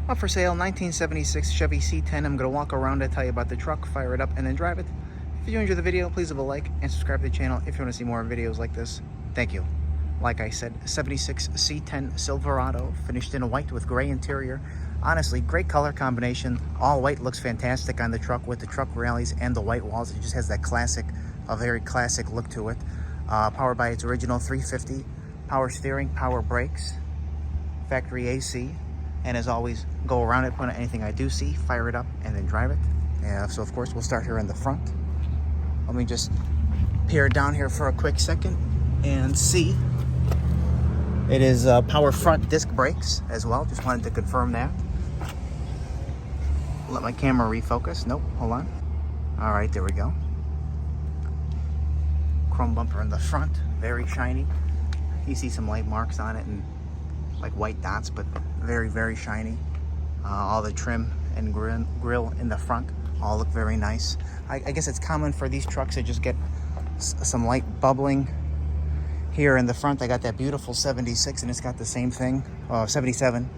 Up for sale, 1976 Chevy C10. I'm going to walk around and tell you about the truck, fire it up, and then drive it. If you enjoy the video, please leave a like and subscribe to the channel if you want to see more videos like this. Thank you. Like I said, 76 C10 Silverado, finished in white with gray interior. Honestly, great color combination. All white looks fantastic on the truck with the truck rallies and the white walls. It just has that classic, a very classic look to it. Powered by its original 350, power steering, power brakes, factory AC. And as always, go around it, point out anything I do see, fire it up, and then drive it. So of course, we'll start here in the front. Let me just peer down here for a quick second and see. It is power front disc brakes as well. Just wanted to confirm that. Let my camera refocus. Nope, hold on. All right, there we go. Chrome bumper in the front, very shiny. You see some light marks on it and like white dots, but very, very shiny. All the trim and grill in the front all look very nice. I guess it's common for these trucks to just get some light bubbling here in the front. I got that beautiful 76 and it's got the same thing, 77.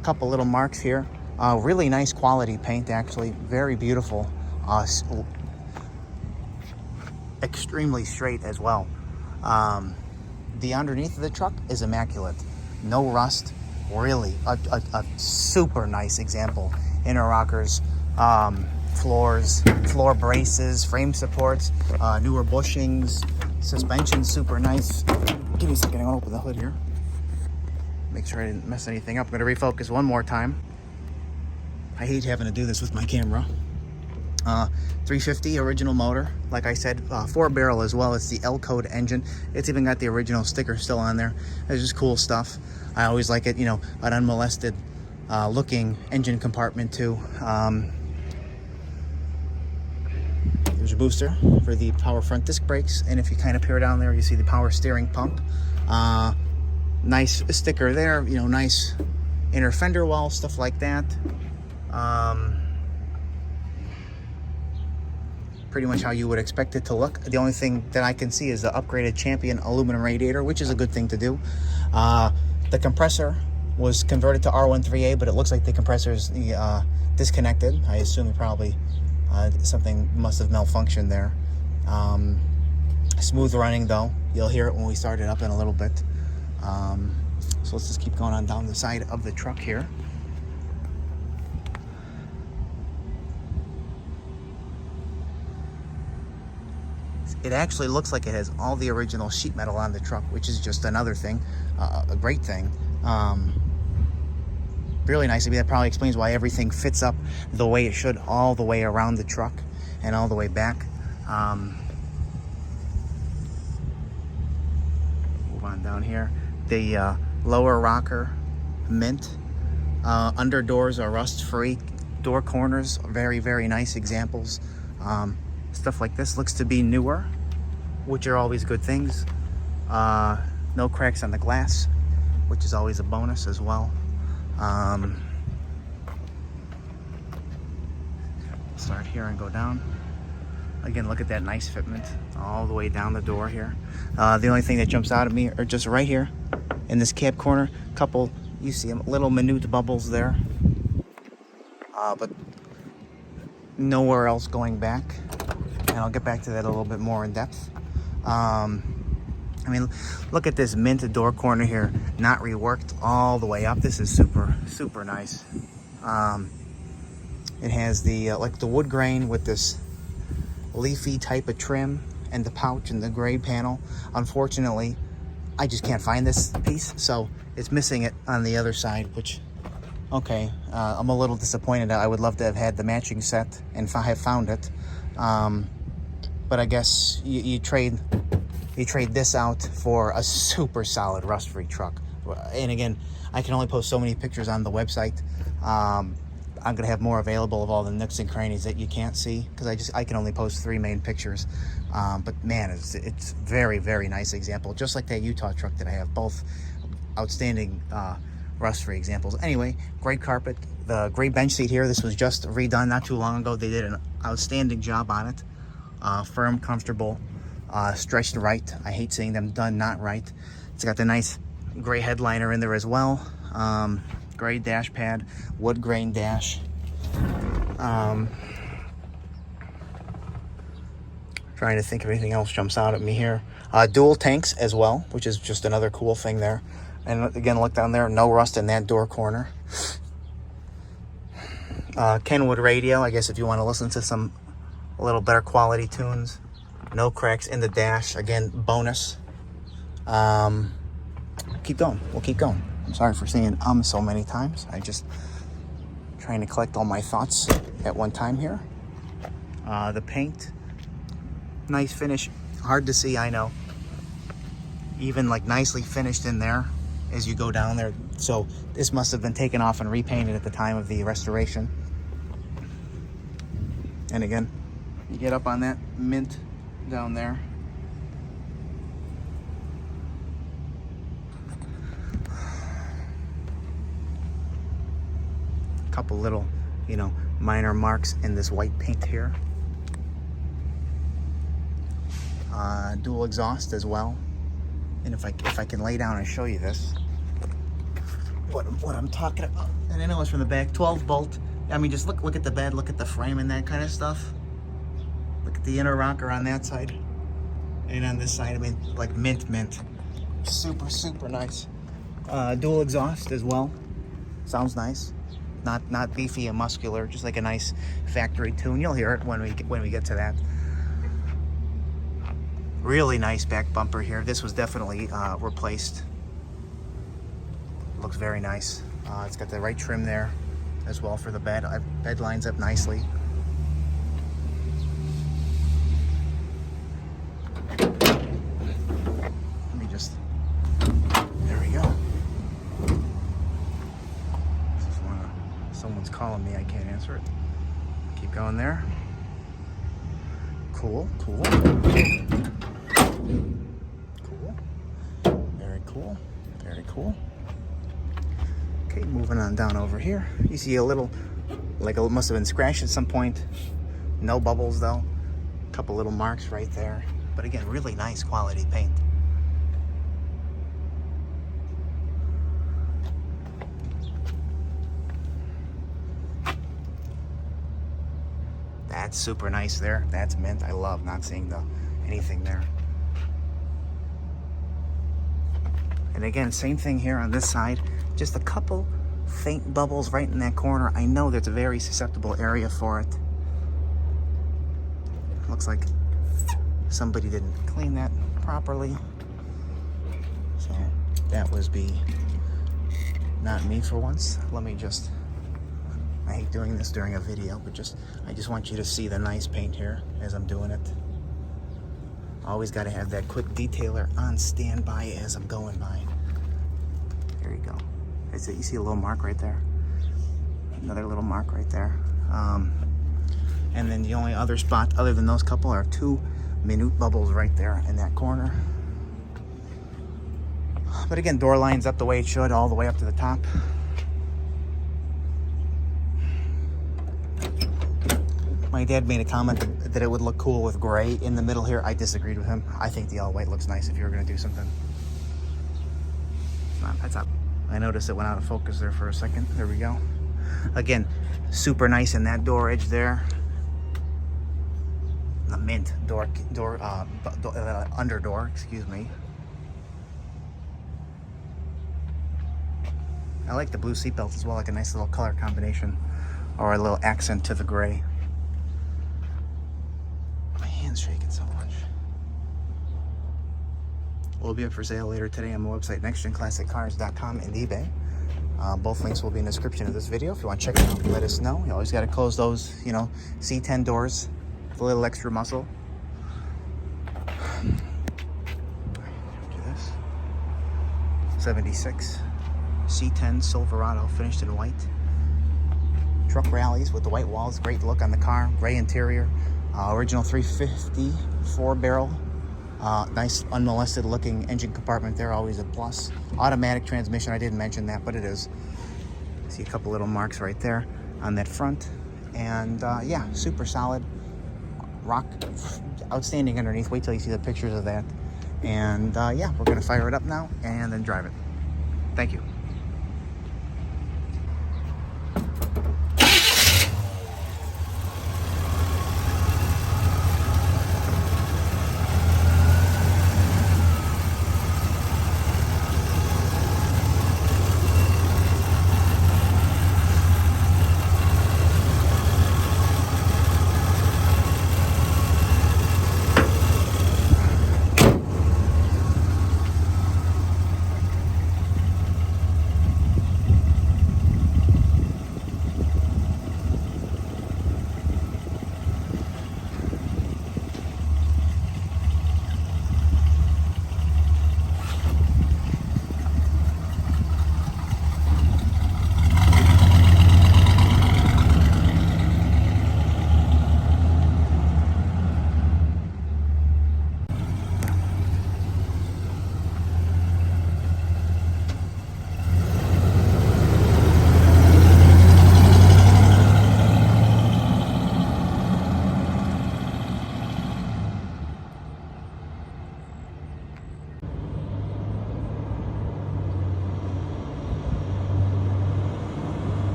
A couple little marks here. Really nice quality paint, actually. Very beautiful. Extremely straight as well. The underneath of the truck is immaculate. No rust. Really a super nice example. Inner rockers, floors, floor braces, frame supports, newer bushings, suspension super nice. Give me a second, I'm gonna open the hood here. Make sure I didn't mess anything up. I'm gonna refocus one more time. I hate having to do this with my camera. 350 original motor, like I said, 4-barrel as well. It's the L code engine. It's even got the original sticker still on there. It's just cool stuff. I always like it, you know, an unmolested looking engine compartment too. There's a booster for the power front disc brakes, and if you kind of peer down there, you see the power steering pump. Nice sticker there, you know, nice inner fender well, stuff like that. Pretty much how you would expect it to look. The only thing that I can see is the upgraded Champion aluminum radiator, which is a good thing to do. The compressor was converted to R13A, but it looks like the compressor is disconnected. I assume it probably something must have malfunctioned there. Smooth running though. You'll hear it when we start it up in a little bit. So let's just keep going on down the side of the truck here. It actually looks like it has all the original sheet metal on the truck, which is just another thing, a great thing. Really nice. I mean, that probably explains why everything fits up the way it should, all the way around the truck and all the way back. Move on down here. The lower rocker, mint. Under doors are rust-free. Door corners, very, very nice examples. Stuff like this looks to be newer, which are always good things. No cracks on the glass, which is always a bonus as well. Start here and go down. Again, look at that nice fitment all the way down the door here. The only thing that jumps out at me are just right here in this cab corner. Couple, you see them, little minute bubbles there. But nowhere else going back. And I'll get back to that a little bit more in depth. I mean, look at this mint door corner here, not reworked all the way up. This is super, super nice. It has the like the wood grain with this leafy type of trim and the pouch and the gray panel. Unfortunately, I just can't find this piece, so it's missing it on the other side, which, okay, I'm a little disappointed. I would love to have had the matching set and have found it. But I guess you trade this out for a super solid rust-free truck. And again, I can only post so many pictures on the website. I'm gonna have more available of all the nooks and crannies that you can't see, because I can only post 3 main pictures. But man, it's very, very nice example, just like that Utah truck that I have. Both outstanding rust-free examples. Anyway, great carpet. The gray bench seat here, this was just redone not too long ago. They did an outstanding job on it. Firm, comfortable, stretched right. I hate seeing them done not right. It's got the nice gray headliner in there as well. Gray dash pad, wood grain dash. Trying to think if anything else jumps out at me here. Dual tanks as well, which is just another cool thing there. And again, look down there, no rust in that door corner. Kenwood radio, I guess if you want to listen to some a little better quality tunes. No cracks in the dash, again, bonus. Keep going, we'll keep going. I'm sorry for saying so many times. I just trying to collect all my thoughts at one time here. The paint, nice finish, hard to see, I know. Even like nicely finished in there as you go down there. So this must have been taken off and repainted at the time of the restoration. And again, you get up on that mint down there. A couple little, you know, minor marks in this white paint here. Dual exhaust as well. And if I can lay down and show you this, what I'm talking about. And I know it's from the back, 12 bolt. I mean, just look at the bed, look at the frame and that kind of stuff. Look at the inner rocker on that side. And on this side, I mean, like mint. Super, super nice. Dual exhaust as well. Sounds nice. Not beefy and muscular, just like a nice factory tune. You'll hear it when we get to that. Really nice back bumper here. This was definitely replaced. Looks very nice. It's got the right trim there as well for the bed. Bed lines up nicely. Let me just, there we go. Someone's calling me, I can't answer it. Keep going there. Cool. Very cool. Okay, moving on down over here. You see a little, like it must have been scratched at some point. No bubbles though. A couple little marks right there. But again, really nice quality paint. That's super nice there. That's mint. I love not seeing anything there. And again, same thing here on this side. Just a couple faint bubbles right in that corner. I know there's a very susceptible area for it. Looks like somebody didn't clean that properly. So that was not me for once. Let me just, I hate doing this during a video, but I just want you to see the nice paint here as I'm doing it. Always got to have that quick detailer on standby as I'm going by. There you go. You see a little mark right there. Another little mark right there. And then the only other spot other than those couple are two minute bubbles right there in that corner. But again, door lines up the way it should, all the way up to the top. My dad made a comment that it would look cool with gray in the middle here. I disagreed with him. I think the all white looks nice if you were going to do something. That's up. I noticed it went out of focus there for a second. There we go. Again, super nice in that door edge there. The mint under door, excuse me. I like the blue seatbelt as well, like a nice little color combination or a little accent to the gray. My hand's shaking so much. Will be up for sale later today on my website, nextgenclassiccars.com and eBay. Both links will be in the description of this video. If you want to check it out, let us know. You always got to close those, C10 doors with a little extra muscle. Do this. 76 C10 Silverado, finished in white. Truck rallies with the white walls, great look on the car, gray interior. Original 350 4-barrel. Nice unmolested looking engine compartment there, always a plus. Automatic transmission, I didn't mention that, but it is. See a couple little marks right there on that front. And yeah, super solid. Rock, outstanding underneath. Wait till you see the pictures of that. And yeah, we're gonna fire it up now and then drive it. Thank you.